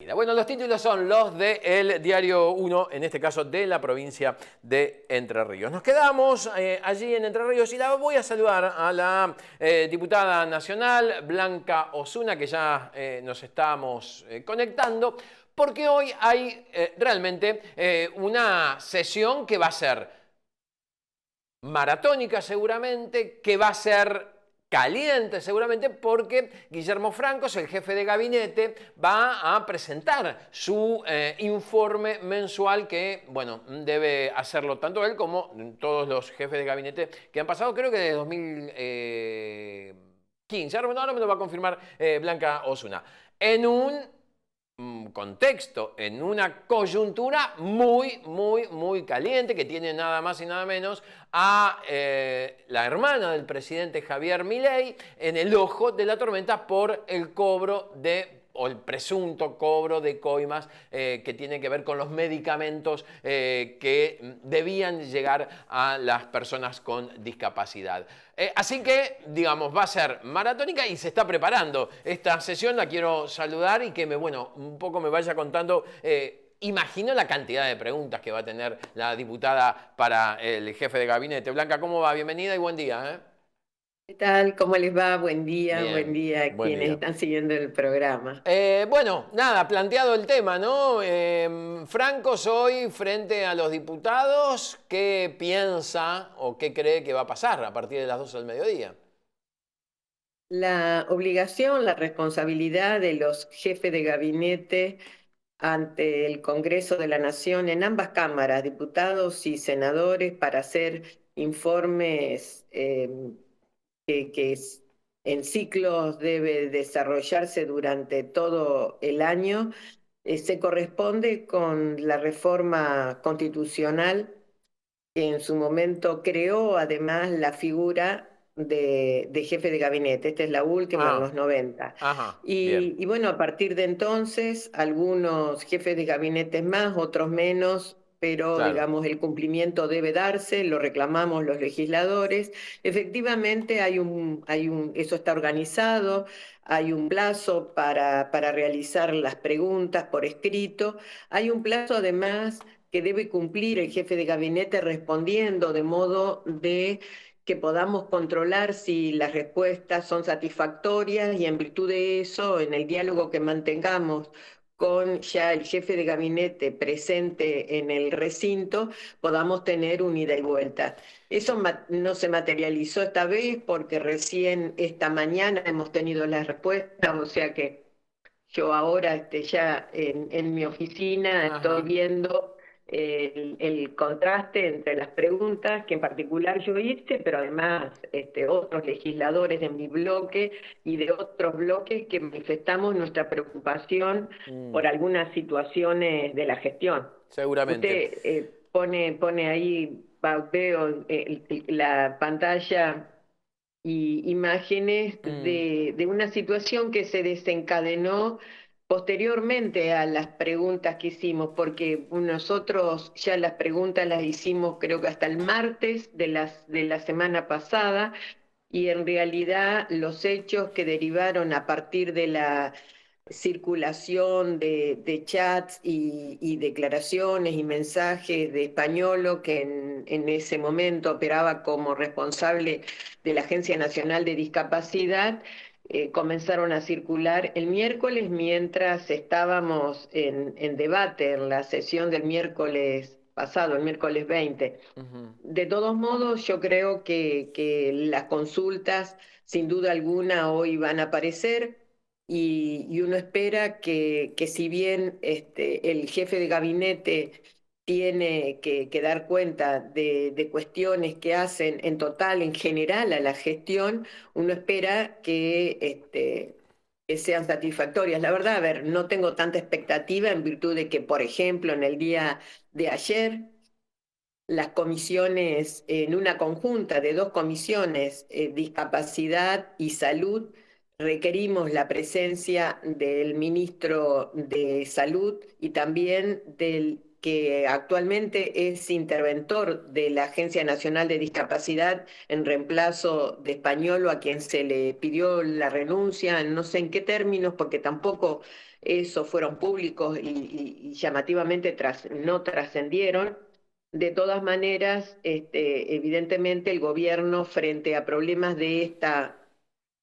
Bueno, los títulos son los del Diario 1, en este caso de la provincia de Entre Ríos. Nos quedamos allí en Entre Ríos y la voy a saludar a la diputada nacional Blanca Osuna, que ya nos estamos conectando, porque hoy hay realmente una sesión que va a ser maratónica seguramente, que va a ser caliente seguramente, porque Guillermo Francos, el jefe de gabinete, va a presentar su informe mensual que, bueno, debe hacerlo tanto él como todos los jefes de gabinete que han pasado, creo que de 2015. Ahora me lo va a confirmar Blanca Osuna. En un contexto, en una coyuntura muy caliente, que tiene nada más y nada menos a la hermana del presidente Javier Milei en el ojo de la tormenta por el cobro o el presunto cobro de coimas que tiene que ver con los medicamentos que debían llegar a las personas con discapacidad. Así que, digamos, va a ser maratónica y se está preparando esta sesión. La quiero saludar y que un poco me vaya contando. Imagino la cantidad de preguntas que va a tener la diputada para el jefe de gabinete. Blanca, ¿cómo va? Bienvenida y buen día. ¿Qué tal? ¿Cómo les va? Buen Bien, día a buen quienes día. están siguiendo el programa. Nada, planteado el tema, ¿no? Francos hoy frente a los diputados, ¿qué piensa o qué cree que va a pasar a partir de las 12 del mediodía? La obligación, la responsabilidad de los jefes de gabinete ante el Congreso de la Nación en ambas cámaras, diputados y senadores, para hacer informes que en ciclos debe desarrollarse durante todo el año, se corresponde con la reforma constitucional que en su momento creó además la figura de jefe de gabinete. Esta es la última en los Ah, 90. ajá, bien, Y bueno, a partir de entonces, algunos jefes de gabinete más, otros menos, pero claro. digamos el cumplimiento debe darse, lo reclamamos los legisladores. Efectivamente eso está organizado, hay un plazo para realizar las preguntas por escrito, hay un plazo además que debe cumplir el jefe de gabinete respondiendo de modo de que podamos controlar si las respuestas son satisfactorias y en virtud de eso, en el diálogo que mantengamos con ya el jefe de gabinete presente en el recinto, podamos tener un ida y vuelta. Eso no se materializó esta vez porque recién esta mañana hemos tenido las respuestas, o sea que yo ahora ya en mi oficina estoy Ajá. viendo el contraste entre las preguntas que en particular yo hice, pero además otros legisladores de mi bloque y de otros bloques que manifestamos nuestra preocupación Mm, por algunas situaciones de la gestión. seguramente. Usted pone ahí, veo la pantalla y imágenes Mm, de una situación que se desencadenó posteriormente a las preguntas que hicimos, porque nosotros ya las preguntas las hicimos creo que hasta el martes de la semana pasada, y en realidad los hechos que derivaron a partir de la circulación de chats y declaraciones y mensajes de Españolo, que en ese momento operaba como responsable de la Agencia Nacional de Discapacidad, comenzaron a circular el miércoles mientras estábamos en debate en la sesión del miércoles pasado, el miércoles 20. ujú. De todos modos, yo creo que las consultas, sin duda alguna, hoy van a aparecer y uno espera que si bien el jefe de gabinete tiene que dar cuenta de cuestiones que hacen en total, en general, a la gestión, uno espera que sean satisfactorias. La verdad, a ver, no tengo tanta expectativa en virtud de que, por ejemplo, en el día de ayer, las comisiones, en una conjunta de dos comisiones, discapacidad y salud, requerimos la presencia del ministro de Salud y también del que actualmente es interventor de la Agencia Nacional de Discapacidad en reemplazo de Españolo, a quien se le pidió la renuncia, no sé en qué términos, porque tampoco eso fueron públicos y llamativamente no trascendieron. De todas maneras, evidentemente el gobierno frente a problemas de esta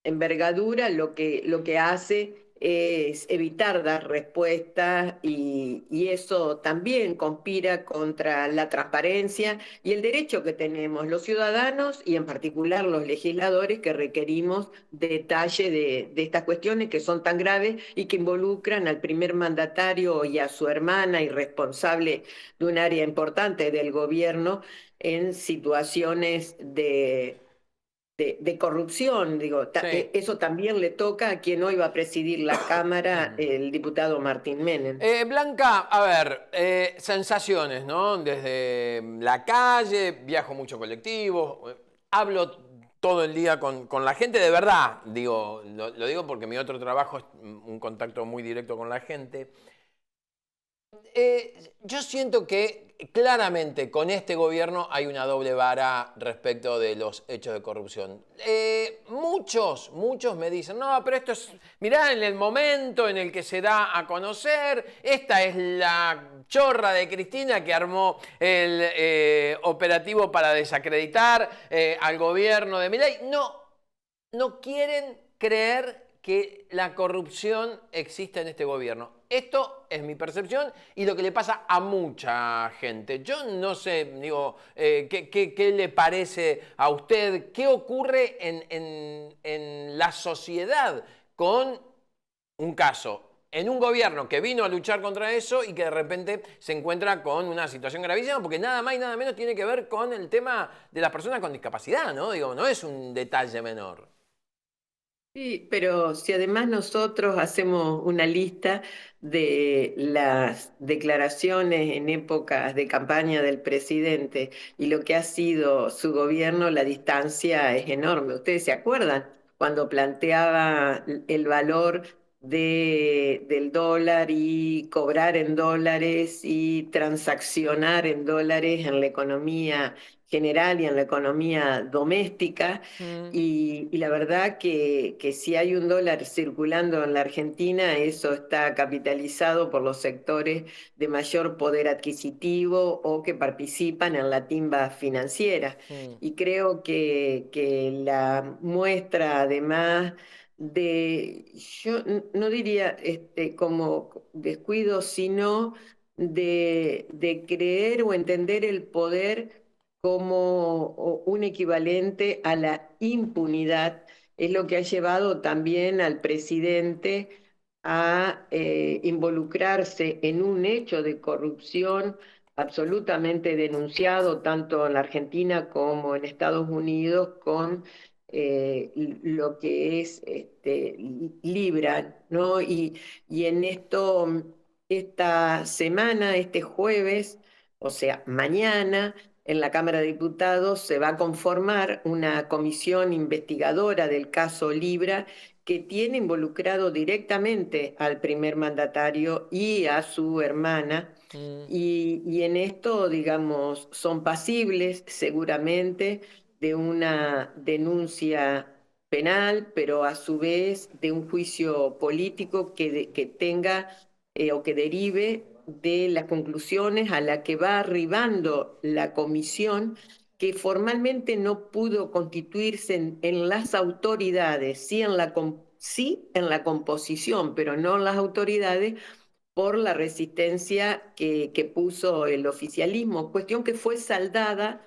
envergadura lo que hace es evitar dar respuestas y eso también conspira contra la transparencia y el derecho que tenemos los ciudadanos y en particular los legisladores que requerimos detalle de estas cuestiones que son tan graves y que involucran al primer mandatario y a su hermana y responsable de un área importante del gobierno en situaciones de corrupción, digo, Sí. eso también le toca a quien hoy va a presidir la Cámara, el diputado Martín Menem. Blanca, a ver, sensaciones, ¿no? Desde la calle, viajo mucho colectivo, hablo todo el día con la gente, de verdad, digo, lo digo porque mi otro trabajo es un contacto muy directo con la gente. Yo siento que claramente con este gobierno hay una doble vara respecto de los hechos de corrupción. Muchos me dicen, no, pero esto es, mirá, en el momento en el que se da a conocer, esta es la chorra de Cristina que armó el operativo para desacreditar al gobierno de Milei. No quieren creer que la corrupción existe en este gobierno. Esto es mi percepción y lo que le pasa a mucha gente. Yo no sé, digo, ¿qué le parece a usted? ¿Qué ocurre en la sociedad con un caso? En un gobierno que vino a luchar contra eso y que de repente se encuentra con una situación gravísima porque nada más y nada menos tiene que ver con el tema de las personas con discapacidad, ¿no? Digo, no es un detalle menor. Sí, pero si además nosotros hacemos una lista de las declaraciones en épocas de campaña del presidente y lo que ha sido su gobierno, la distancia es enorme. ¿Ustedes se acuerdan cuando planteaba el valor del dólar y cobrar en dólares y transaccionar en dólares en la economía general y en la economía doméstica? Mm, Y la verdad que si hay un dólar circulando en la Argentina, eso está capitalizado por los sectores de mayor poder adquisitivo o que participan en la timba financiera. mm, Y creo que la muestra, además yo no diría como descuido, sino de creer o entender el poder como un equivalente a la impunidad, es lo que ha llevado también al presidente a involucrarse en un hecho de corrupción absolutamente denunciado tanto en la Argentina como en Estados Unidos con lo que es Libra, ¿no? Y en esta semana, este jueves, o sea, mañana, en la Cámara de Diputados se va a conformar una comisión investigadora del caso Libra que tiene involucrado directamente al primer mandatario y a su hermana. mm, Y en esto, digamos, son pasibles seguramente de una denuncia penal, pero a su vez de un juicio político que tenga o que derive de las conclusiones a las que va arribando la comisión, que formalmente no pudo constituirse en las autoridades, sí en la composición, pero no en las autoridades, por la resistencia que puso el oficialismo, cuestión que fue saldada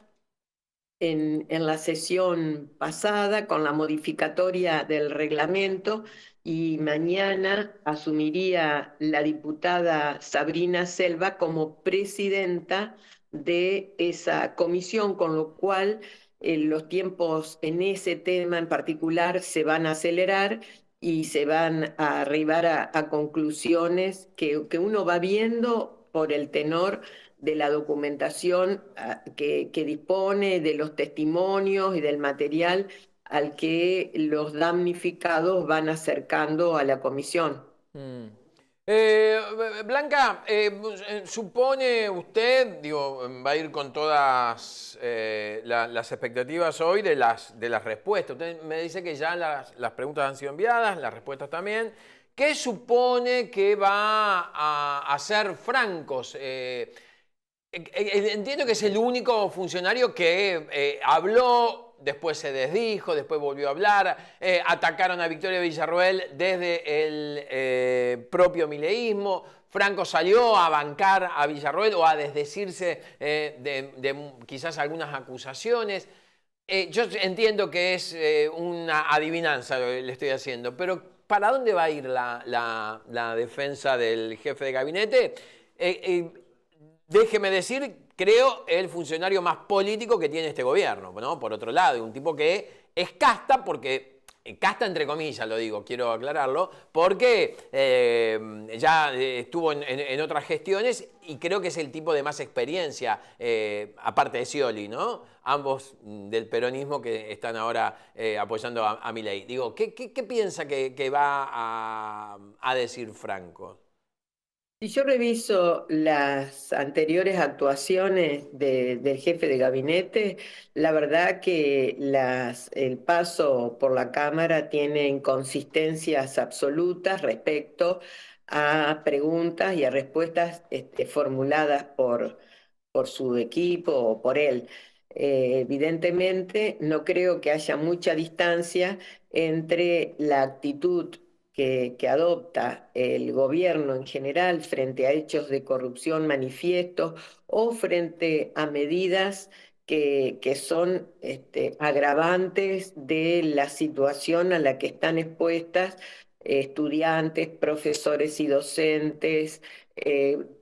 en la sesión pasada con la modificatoria del reglamento y mañana asumiría la diputada Sabrina Selva como presidenta de esa comisión, con lo cual los tiempos en ese tema en particular se van a acelerar y se van a arribar a conclusiones que uno va viendo por el tenor de la documentación que dispone, de los testimonios y del material al que los damnificados van acercando a la comisión. mm. Blanca, supone usted, digo, va a ir con todas las expectativas hoy de las respuestas. Usted me dice que ya las preguntas han sido enviadas, las respuestas también, ¿qué supone que va a hacer Francos? Entiendo que es el único funcionario que habló, después se desdijo, después volvió a hablar, atacaron a Victoria Villarroel desde el propio mileísmo. Franco salió a bancar a Villarroel o a desdecirse de quizás algunas acusaciones. Yo entiendo que es una adivinanza lo que le estoy haciendo, pero ¿para dónde va a ir la defensa del jefe de gabinete? Déjeme decir, creo, el funcionario más político que tiene este gobierno, ¿no? Por otro lado, un tipo que es casta porque... Casta entre comillas, lo digo, quiero aclararlo, porque ya estuvo en otras gestiones y creo que es el tipo de más experiencia, aparte de Scioli, ¿no? Ambos del peronismo que están ahora apoyando a Milei. Digo, ¿qué piensa que va a decir Franco? Si yo reviso las anteriores actuaciones del jefe de gabinete, la verdad que el paso por la Cámara tiene inconsistencias absolutas respecto a preguntas y a respuestas formuladas por su equipo o por él. Evidentemente, no creo que haya mucha distancia entre la actitud que adopta el gobierno en general frente a hechos de corrupción manifiestos o frente a medidas que son agravantes de la situación a la que están expuestas estudiantes, profesores y docentes,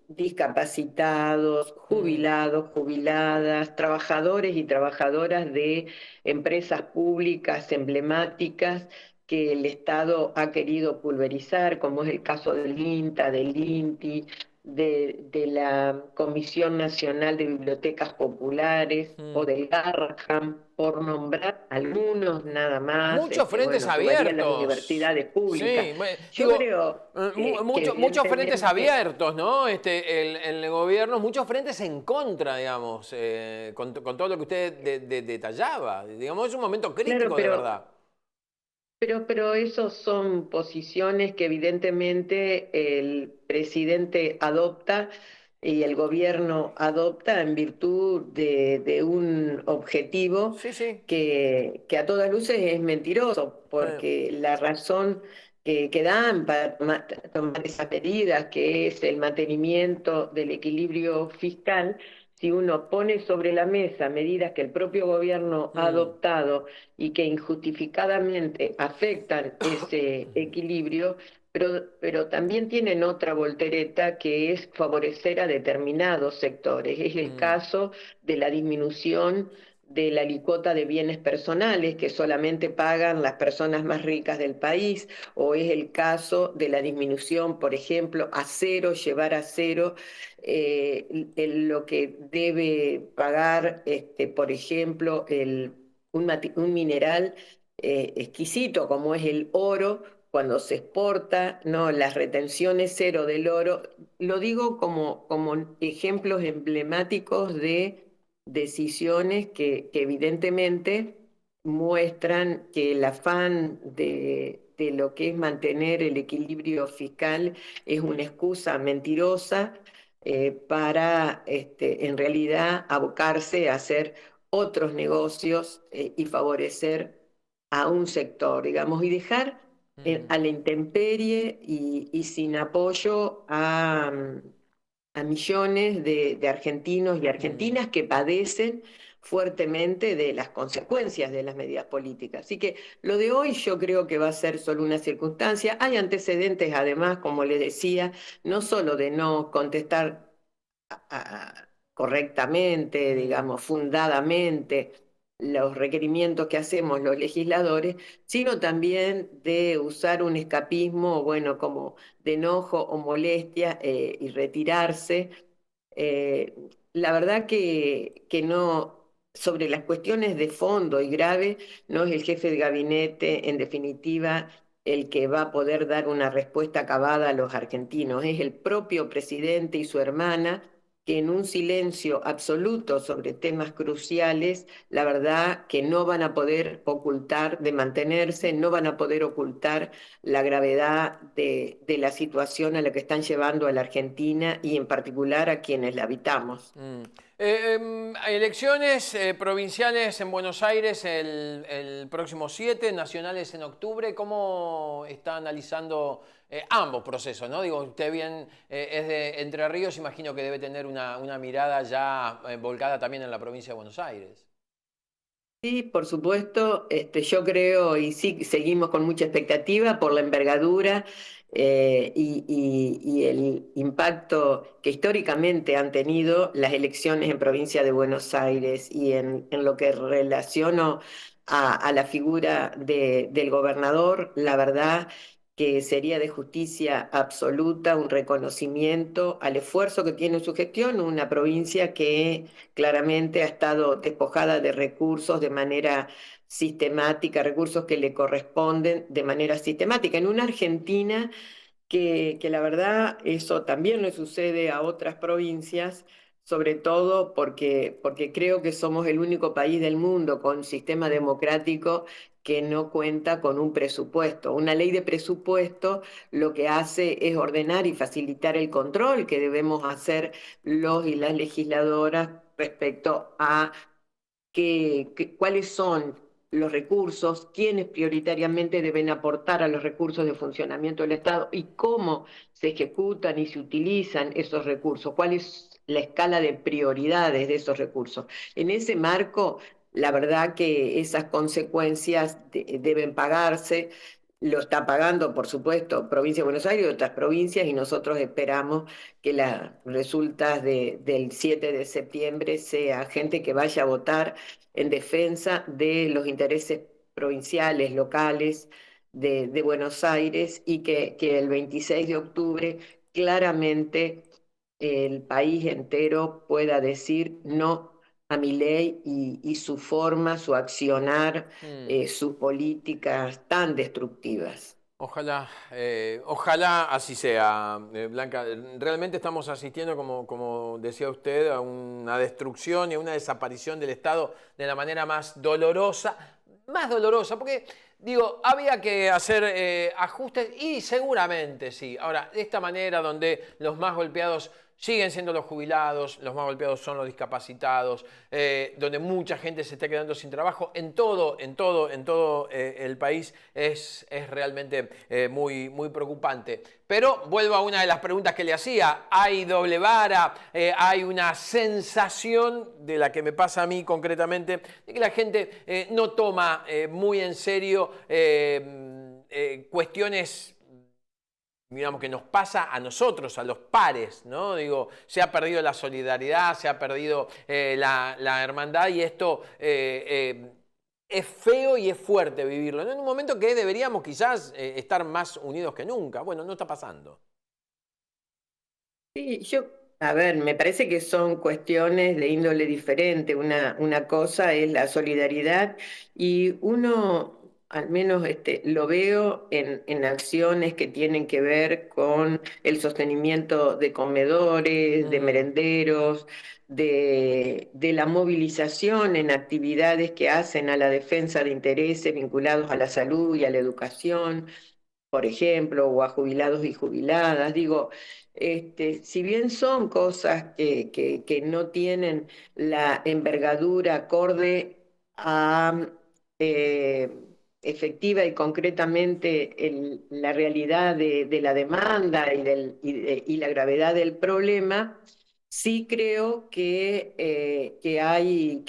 discapacitados, Mm, jubilados, jubiladas, trabajadores y trabajadoras de empresas públicas emblemáticas que el Estado ha querido pulverizar, como es el caso del INTA, del INTI, de la Comisión Nacional de Bibliotecas Populares o mm. del Garrahan, por nombrar algunos nada más, Muchos frentes bueno, que varían las abiertos. universidades públicas. Sí, Yo digo, creo que muchos frentes evidentemente. abiertos, ¿no? El gobierno, muchos frentes en contra, digamos, con todo lo que usted detallaba. Digamos, es un momento Claro, crítico de verdad. pero esos son posiciones que evidentemente el presidente adopta y el gobierno adopta en virtud de un objetivo Sí, sí. que a todas luces es mentiroso, Eh, porque la razón que dan para tomar esas medidas, que es el mantenimiento del equilibrio fiscal, si uno pone sobre la mesa medidas que el propio gobierno ha mm, adoptado y que injustificadamente afectan ese equilibrio, pero también tienen otra voltereta que es favorecer a determinados sectores. Es el mm, caso de la disminución de la alícuota de bienes personales que solamente pagan las personas más ricas del país, o es el caso de la disminución, por ejemplo, a cero, llevar a cero lo que debe pagar, por ejemplo, un mineral exquisito como es el oro cuando se exporta, ¿no? Las retenciones cero del oro. Lo digo como ejemplos emblemáticos de decisiones que evidentemente muestran que el afán de lo que es mantener el equilibrio fiscal es una excusa mentirosa para en realidad abocarse a hacer otros negocios y favorecer a un sector, digamos, y dejar mm, a la intemperie y sin apoyo a millones de argentinos y mm, argentinas que padecen fuertemente de las consecuencias de las medidas políticas. Así que lo de hoy yo creo que va a ser solo una circunstancia. Hay antecedentes, además, como les decía, no solo de no contestar correctamente, mm, digamos, fundadamente los requerimientos que hacemos los legisladores, sino también de usar un escapismo, bueno, como de enojo o molestia y retirarse. La verdad que no, sobre las cuestiones de fondo y grave, no es el jefe de gabinete, en definitiva, el que va a poder dar una respuesta acabada a los argentinos, es el propio presidente y su hermana que en un silencio absoluto sobre temas cruciales, la verdad que no van a poder ocultar, de mantenerse, no van a poder ocultar la gravedad de la situación a la que están llevando a la Argentina y en particular a quienes la habitamos. Elecciones provinciales en Buenos Aires el próximo 7, nacionales en octubre. ¿Cómo está analizando ambos procesos, ¿no? Digo, usted bien es de Entre Ríos, imagino que debe tener una mirada ya volcada también en la provincia de Buenos Aires. Sí, por supuesto, yo creo y sí seguimos con mucha expectativa por la envergadura y el impacto que históricamente han tenido las elecciones en provincia de Buenos Aires y en lo que relaciono a la figura del gobernador, la verdad que sería de justicia absoluta un reconocimiento al esfuerzo que tiene su gestión, una provincia que claramente ha estado despojada de recursos de manera sistemática, recursos que le corresponden de manera sistemática. En una Argentina que la verdad eso también le sucede a otras provincias, sobre todo porque creo que somos el único país del mundo con sistema democrático que no cuenta con un presupuesto. Una ley de presupuesto lo que hace es ordenar y facilitar el control que debemos hacer los y las legisladoras respecto a cuáles son los recursos, quiénes prioritariamente deben aportar a los recursos de funcionamiento del Estado y cómo se ejecutan y se utilizan esos recursos, cuál es la escala de prioridades de esos recursos. En ese marco, la verdad que esas consecuencias deben pagarse. Lo está pagando, por supuesto, Provincia de Buenos Aires y otras provincias, y nosotros esperamos que las resultas del 7 de septiembre sea gente que vaya a votar en defensa de los intereses provinciales, locales de Buenos Aires y que el 26 de octubre claramente el país entero pueda decir no a Milei y su forma, su accionar, Mm. sus políticas tan destructivas. Ojalá, ojalá así sea, Blanca. Realmente estamos asistiendo, como decía usted, a una destrucción y a una desaparición del Estado de la manera más dolorosa, porque digo, había que hacer ajustes y seguramente sí. Ahora, de esta manera donde los más golpeados siguen siendo los más golpeados son los discapacitados, donde mucha gente se está quedando sin trabajo en todo el país es realmente muy preocupante. Pero vuelvo a una de las preguntas que le hacía. Hay doble vara, hay una sensación de la que me pasa a mí concretamente, de que la gente no toma muy en serio cuestiones, digamos, que nos pasa a nosotros, a los pares, ¿no? Digo, se ha perdido la solidaridad, se ha perdido la hermandad y esto es feo y es fuerte vivirlo, ¿no? En un momento que deberíamos quizás estar más unidos que nunca. Bueno, no está pasando. Sí, a ver, me parece que son cuestiones de índole diferente. Una cosa es la solidaridad y uno, al menos lo veo en acciones que tienen que ver con el sostenimiento de comedores, de Mm, merenderos, de la movilización en actividades que hacen a la defensa de intereses vinculados a la salud y a la educación, por ejemplo, o a jubilados y jubiladas. Digo, si bien son cosas que no tienen la envergadura acorde a eh, efectiva y concretamente la realidad de la demanda y la gravedad del problema, sí creo que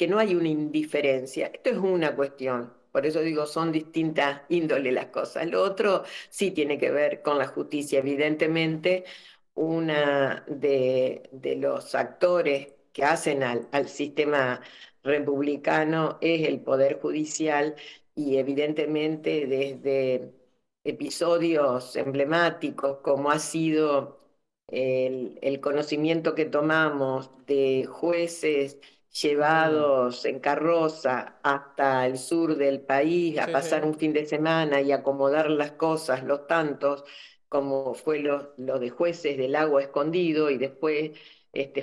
no hay una indiferencia. Esto es una cuestión. Por eso digo, son distintas índoles las cosas. Lo otro sí tiene que ver con la justicia. Evidentemente, una de los actores que hacen al sistema republicano es el Poder Judicial y evidentemente desde episodios emblemáticos como ha sido el conocimiento que tomamos de jueces mm, llevados en carroza hasta el sur del país a sí, pasar sí. un fin de semana y acomodar las cosas, los tantos, como fue lo de jueces del agua escondido y después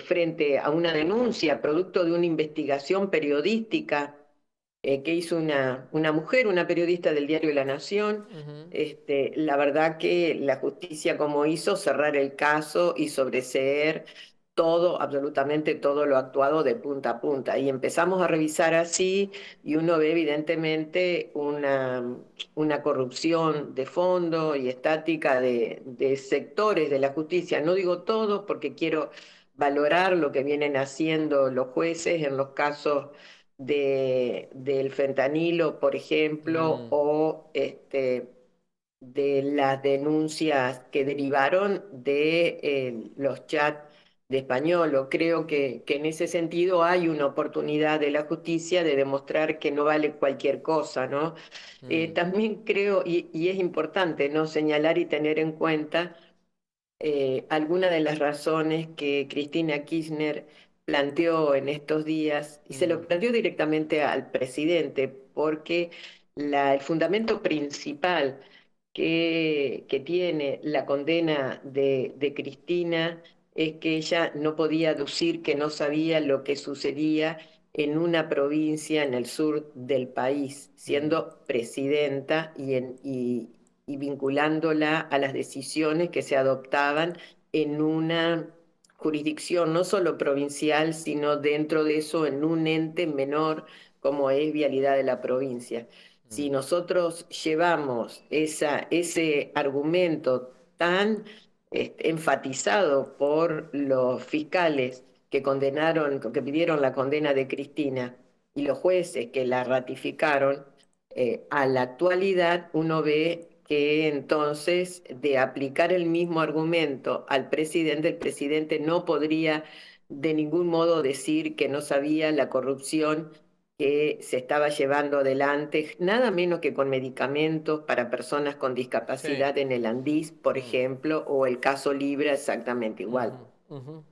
frente a una denuncia producto de una investigación periodística que hizo una mujer, una periodista del diario La Nación. Ujú, La verdad que la justicia como hizo cerrar el caso y sobreseer todo, absolutamente todo lo actuado de punta a punta. Y empezamos a revisar así y uno ve evidentemente una corrupción de fondo y estática de sectores de la justicia. No digo todos porque quiero valorar lo que vienen haciendo los jueces en los casos del fentanilo, por ejemplo, mm, o de las denuncias que derivaron de los chats de Españolo. Creo que en ese sentido hay una oportunidad de la justicia de demostrar que no vale cualquier cosa, ¿no? mm, También creo, y es importante, ¿no?, señalar y tener en cuenta algunas de las razones que Cristina Kirchner planteó en estos días, y se lo mm, planteó directamente al presidente, porque el fundamento principal que tiene la condena de Cristina es que ella no podía aducir que no sabía lo que sucedía en una provincia en el sur del país, mm, siendo presidenta y vinculándola a las decisiones que se adoptaban en una jurisdicción no solo provincial, sino dentro de eso en un ente menor como es Vialidad de la provincia. Si mm. nosotros llevamos ese argumento tan enfatizado por los fiscales que condenaron, que pidieron la condena de Cristina y los jueces que la ratificaron, a la actualidad uno ve que entonces de aplicar el mismo argumento al presidente, el presidente no podría de ningún modo decir que no sabía la corrupción que se estaba llevando adelante, nada menos que con medicamentos para personas con Sí. discapacidad en el Andís, por Mm, ejemplo, o el caso Libra exactamente igual. ujú, ujú.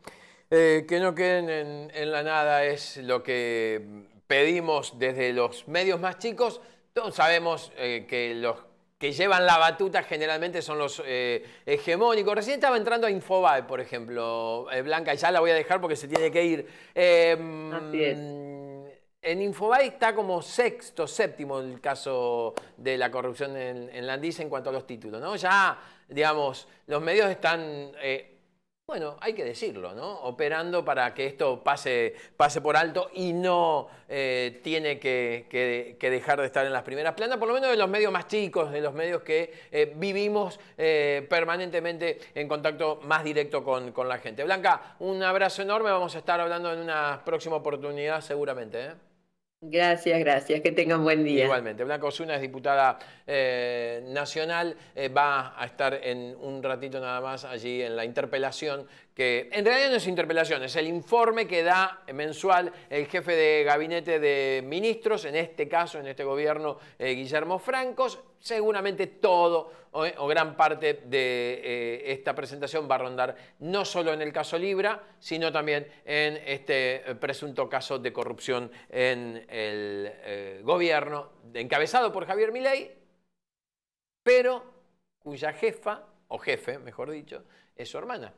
Que no queden en la nada es lo que pedimos desde los medios más chicos. Todos sabemos que los que llevan la batuta generalmente son los hegemónicos. Recién estaba entrando a Infobae, por ejemplo, Blanca, ya la voy a dejar porque se tiene que ir. Así es. En Infobae está como sexto, séptimo el caso de la corrupción en Landis en cuanto a los títulos, ¿no? Ya, digamos, los medios están bueno, hay que decirlo, ¿no? Operando para que esto pase por alto y no tiene que dejar de estar en las primeras planas, por lo menos de los medios más chicos, de los medios que vivimos permanentemente en contacto más directo con la gente. Blanca, un abrazo enorme, vamos a estar hablando en una próxima oportunidad seguramente, ¿eh? Gracias, gracias. Que tengan buen día. Igualmente, Blanca Osuna es diputada nacional, va a estar en un ratito nada más allí en la interpelación, que en realidad no es interpelación, es el informe que da mensual el jefe de gabinete de ministros, en este caso, en este gobierno, Guillermo Francos. Seguramente todo o gran parte de esta presentación va a rondar no solo en el caso Libra, sino también en este presunto caso de corrupción en el gobierno encabezado por Javier Milei, pero cuya jefa, o jefe, mejor dicho, es su hermana.